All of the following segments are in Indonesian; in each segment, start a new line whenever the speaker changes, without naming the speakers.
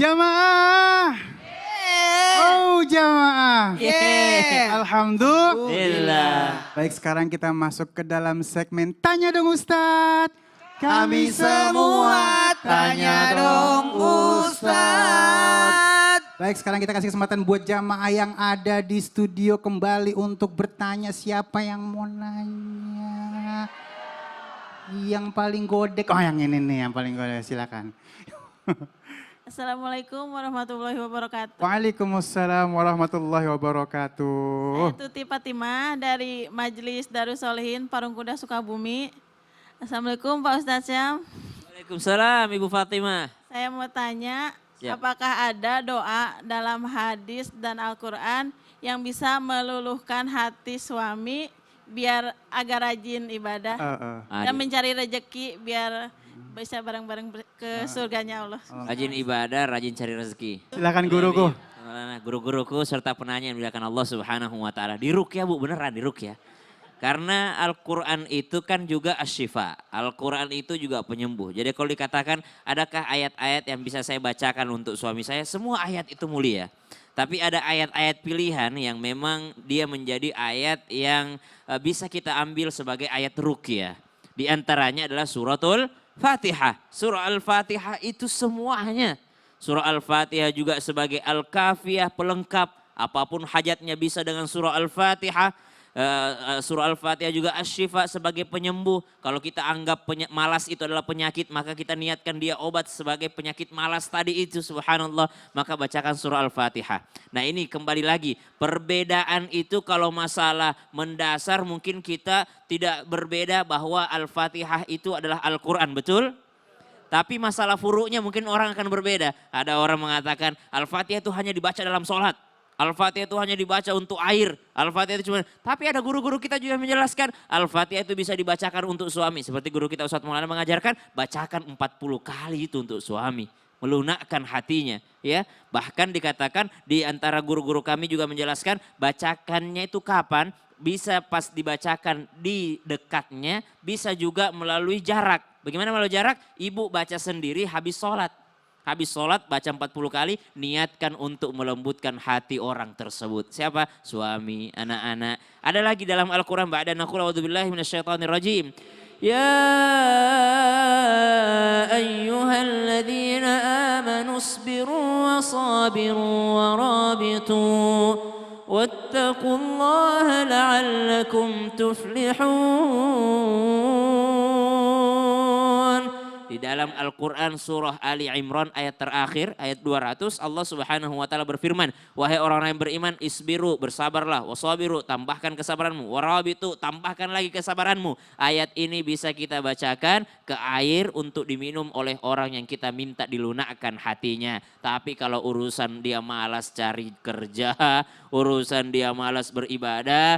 Jamaah. Oh jamaah. Alhamdulillah. Baik, sekarang kita masuk ke dalam segmen Tanya Dong Ustadz.
Kami semua tanya dong Ustadz.
Baik, sekarang kita kasih kesempatan buat jamaah yang ada di studio kembali untuk bertanya. Siapa yang mau nanya? Yang paling godek, oh yang ini nih yang paling godek, silakan.
Assalamualaikum warahmatullahi wabarakatuh.
Waalaikumsalam warahmatullahi wabarakatuh.
Saya Tuti Fatimah dari Majelis Darusolihin Parungkuda Sukabumi. Assalamualaikum Pak Ustadz Syam.
Waalaikumsalam Ibu Fatimah.
Saya mau tanya,
Siap.
apakah ada doa dalam hadis dan Al-Quran yang bisa meluluhkan hati suami biar agar rajin ibadah dan mencari rejeki biar bisa bareng-bareng ke surganya Allah.
Rajin ibadah, rajin cari rezeki.
Silakan guruku.
Guru-guruku serta penanya yang dimuliakan Allah Subhanahu wa taala. Diruqyah Bu, beneran diruqyah. Karena Al-Quran itu kan juga asyifa. Al-Quran itu juga penyembuh. Jadi kalau dikatakan adakah ayat-ayat yang bisa saya bacakan untuk suami saya, semua ayat itu mulia. Tapi ada ayat-ayat pilihan yang memang dia menjadi ayat yang bisa kita ambil sebagai ayat ruqyah. Di antaranya adalah suratul Fatihah. Surah Al-Fatihah itu semuanya. Surah Al-Fatihah juga sebagai Al-Kafiyah pelengkap. Apapun hajatnya bisa dengan surah Al-Fatihah. Surah Al-Fatihah juga asyifa sebagai penyembuh. Kalau kita anggap malas itu adalah penyakit, maka kita niatkan dia obat sebagai penyakit malas tadi itu, subhanallah, maka bacakan surah Al-Fatihah. Nah ini kembali lagi, perbedaan itu kalau masalah mendasar mungkin kita tidak berbeda bahwa Al-Fatihah itu adalah Al-Quran, betul? Tapi masalah furu'nya mungkin orang akan berbeda. Ada orang mengatakan Al-Fatihah itu hanya dibaca dalam sholat. Al-Fatihah itu hanya dibaca untuk air. Al-Fatihah itu cuma, tapi ada guru-guru kita juga menjelaskan Al-Fatihah itu bisa dibacakan untuk suami. Seperti guru kita Ustadz Maulana mengajarkan, bacakan 40 kali itu untuk suami. Melunakkan hatinya. Ya, bahkan dikatakan di antara guru-guru kami juga menjelaskan, bacakannya itu kapan? Bisa pas dibacakan di dekatnya, bisa juga melalui jarak. Bagaimana melalui jarak? Ibu baca sendiri habis sholat. Habis sholat baca 40 kali, niatkan untuk melembutkan hati orang tersebut. Siapa? Suami, anak-anak. Ada lagi dalam Al-Quran, ba'da naqul a'udzubillahi minasyaitonirrajim. Ya ayyuhalladzina amanu isbiru wa sabiru wa rabitu. Wattaqullaha la'allakum tuflihun. Di dalam Al-Quran surah Ali Imran ayat terakhir, ayat 200, Allah Subhanahu wa taala berfirman, wahai orang-orang yang beriman, isbiru, bersabarlah, wasabiru, tambahkan kesabaranmu, warabitu, tambahkan lagi kesabaranmu. Ayat ini bisa kita bacakan ke air untuk diminum oleh orang yang kita minta dilunakkan hatinya. Tapi kalau urusan dia malas cari kerja, urusan dia malas beribadah,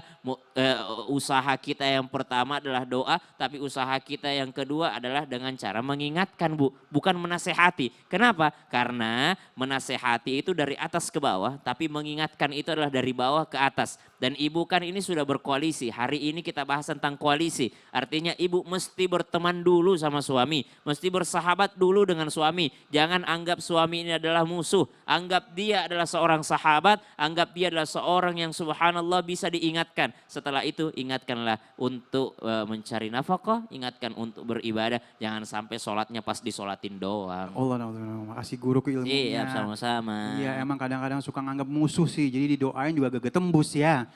usaha kita yang pertama adalah doa, tapi usaha kita yang kedua adalah dengan cara mengingatkan Bu, bukan menasehati. Kenapa? Karena menasehati itu dari atas ke bawah, tapi mengingatkan itu adalah dari bawah ke atas. Dan ibu kan ini sudah berkoalisi, hari ini kita bahas tentang koalisi. Artinya ibu mesti berteman dulu sama suami, mesti bersahabat dulu dengan suami. Jangan anggap suami ini adalah musuh, anggap dia adalah seorang sahabat, anggap dia adalah seorang yang subhanallah bisa diingatkan. Setelah itu ingatkanlah untuk mencari nafkah, ingatkan untuk beribadah. Jangan sampai sholatnya pas disolatin doang.
Allah makasih guruku ilmunya.
Iya, sama-sama.
Iya, emang kadang-kadang suka nganggap musuh sih, jadi didoain juga gak tembus ya.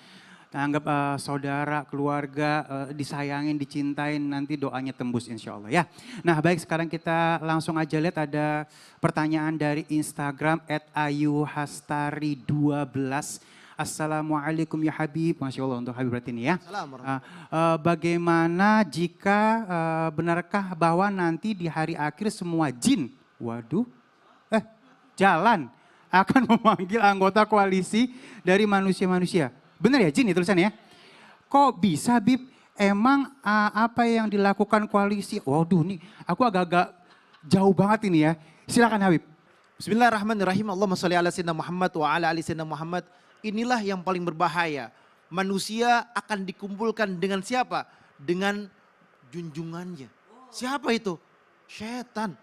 Anggap saudara, keluarga, disayangin, dicintain, nanti doanya tembus insya Allah ya. Nah baik, sekarang kita langsung aja lihat ada pertanyaan dari Instagram @ayuhastari12. Assalamualaikum ya Habib, Masya Allah untuk Habib berarti ini ya. Bagaimana jika benarkah bahwa nanti di hari akhir semua jin, jalan akan memanggil anggota koalisi dari manusia-manusia? Benar ya jin ya tulisannya ya? Kok bisa Bib? Emang apa yang dilakukan koalisi? Waduh nih aku agak-agak jauh banget ini ya. Silakan Habib.
Bismillahirrahmanirrahim. Allahumma sholli ala sayyidina Muhammad wa ala ali sayyidina Muhammad. Inilah yang paling berbahaya. Manusia akan dikumpulkan dengan siapa? Dengan junjungannya. Siapa itu? Setan.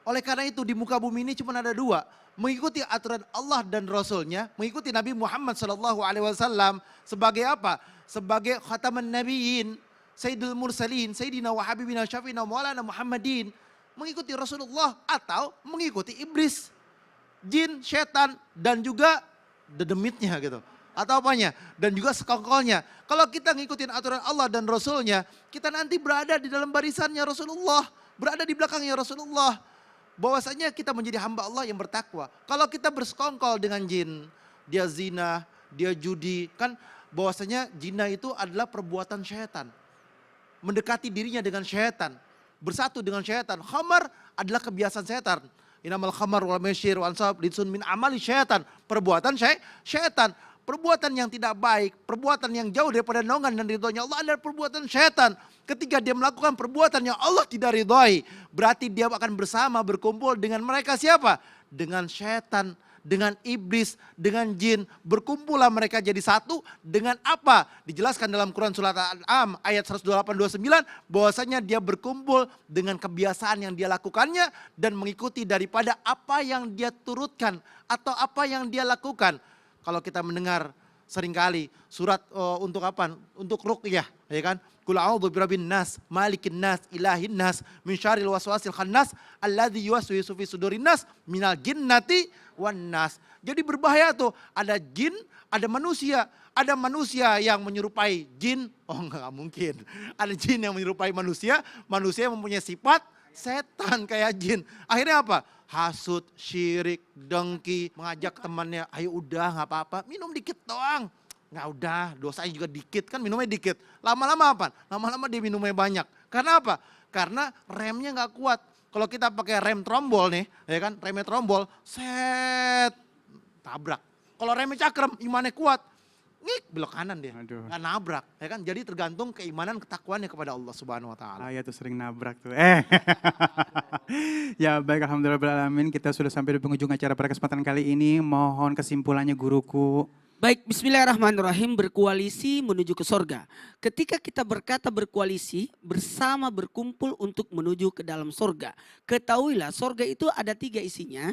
Oleh karena itu di muka bumi ini cuma ada dua. Mengikuti aturan Allah dan Rasulnya, mengikuti Nabi Muhammad SAW sebagai apa? Sebagai khataman nabiyyin, Sayyidul Mursalin, Sayyidina wa Habibina Syafi'ina Maulana Muhammadin. Mengikuti Rasulullah atau mengikuti iblis, jin, setan, dan juga dedemitnya gitu. Atau apanya? Dan juga sekongkolnya. Kalau kita ngikutin aturan Allah dan Rasulnya, kita nanti berada di dalam barisannya Rasulullah. Berada di belakangnya Rasulullah. Bahwasanya kita menjadi hamba Allah yang bertakwa. Kalau kita bersekongkol dengan jin, dia zina, dia judi, kan bahwasanya zina itu adalah perbuatan syaitan. Mendekati dirinya dengan syaitan, bersatu dengan syaitan. Khamar adalah kebiasaan syaitan. Inamal khamar wal maisir wal ansab rijsun min amali syaitan. Perbuatan syaitan. Perbuatan yang tidak baik, perbuatan yang jauh daripada naungan dan ridhonya Allah adalah perbuatan syaitan. Ketika dia melakukan perbuatan yang Allah tidak ridhoi, berarti dia akan bersama berkumpul dengan mereka siapa? Dengan syaitan, dengan iblis, dengan jin. Berkumpullah mereka jadi satu dengan apa? Dijelaskan dalam Quran surat Al-An'am ayat 128-29 bahwasanya dia berkumpul dengan kebiasaan yang dia lakukannya dan mengikuti daripada apa yang dia turutkan atau apa yang dia lakukan. Kalau kita mendengar seringkali surat untuk apa? Untuk ruqyah, ya kan? Qul a'udzu birabbin nas, malikin nas, ilahin nas, min syarril waswasil khannas, alladzi yuwaswisu fi sudurin nas, minal jinnati wan nas. Jadi berbahaya tuh, ada jin, ada manusia yang menyerupai jin. Oh enggak mungkin. Ada jin yang menyerupai manusia, manusia yang mempunyai sifat setan kayak jin. Akhirnya apa? Hasut, syirik, dengki, mengajak temannya, ayo udah gak apa-apa, minum dikit doang. Nggak udah, dosanya juga dikit, kan minumnya dikit. Lama-lama apa? Lama-lama dia minumnya banyak. Karena apa? Karena remnya nggak kuat. Kalau kita pakai rem trombol nih, ya kan, remnya trombol, set, tabrak. Kalau remnya cakrem, imannya kuat, ngik, belok kanan dia, nggak nabrak, ya kan? Jadi tergantung keimanan ketakuannya kepada Allah Subhanahu Wa Taala.
Tuh sering nabrak tuh. Ya baik, alhamdulillahirobbilalamin, kita sudah sampai di penghujung acara pada kesempatan kali ini. Mohon kesimpulannya guruku.
Baik, bismillahirrahmanirrahim, berkoalisi menuju ke sorga. Ketika kita berkata berkoalisi, bersama berkumpul untuk menuju ke dalam sorga. Ketahuilah sorga itu ada 3 isinya.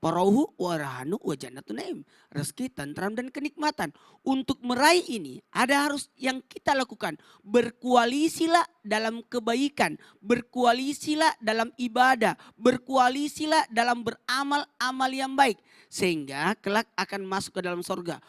Parauhu, warahanu, wajannatu naim. Rezeki, tentram, dan kenikmatan. Untuk meraih ini ada harus yang kita lakukan. Berkoalisilah dalam kebaikan. Berkoalisilah dalam ibadah. Berkoalisilah dalam beramal-amal yang baik. Sehingga kelak akan masuk ke dalam surga.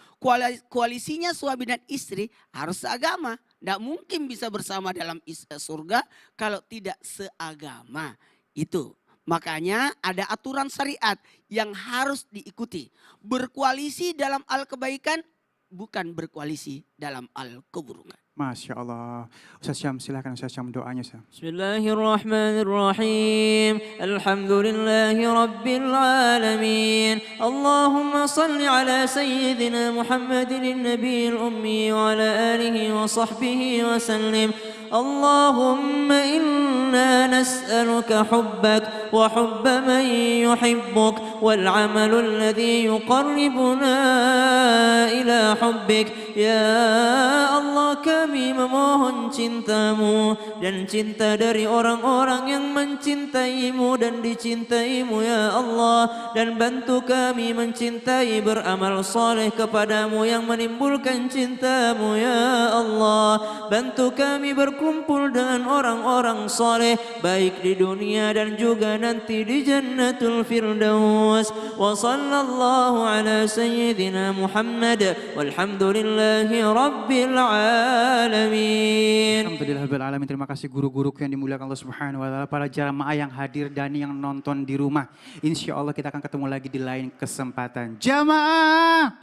Koalisinya suami dan istri harus seagama. Tidak mungkin bisa bersama dalam surga kalau tidak seagama. Itu. Makanya ada aturan syariat yang harus diikuti. Berkoalisi dalam al-kebaikan, bukan berkoalisi dalam al-keburukan.
Masya Allah. Ustaz Syam, silakan Ustaz Syam doanya.
Bismillahirrahmanirrahim. Alhamdulillahi Rabbil Alamin. Allahumma salli ala Sayyidina Muhammadin Nabiyil Ummi wa ala alihi wa sahbihi wa sallim. اللهم إنا نسألك حبك وحب من يحبك والعمل الذي يقربنا إلى حبك يا Allah, kami memohon cintamu dan cinta dari orang-orang yang mencintaimu dan dicintaimu ya Allah, dan bantu kami mencintai beramal soleh kepadamu yang menimbulkan cintamu ya Allah. Bantu kami berkumpul dengan orang-orang soleh baik di dunia dan juga nanti di Jannatul Firdaus. Wa sallallahu ala sayyidina Muhammad walhamdulillahi rabbil alamin.
Alhamdulillahirabbil alamin. Terima kasih guru-guruku yang dimuliakan Allah Subhanahu wa taala, para jamaah yang hadir dan yang nonton di rumah. Insya Allah kita akan ketemu lagi di lain kesempatan. Jamaah.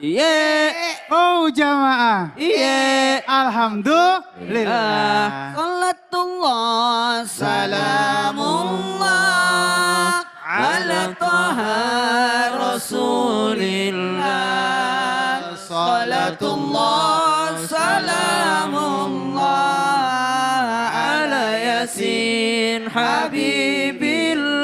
Oh jamaah. Alhamdulillah.
Salatullah, salamullah ala taha rasulillah. Salatullah, salamullah ala yasin habibillah.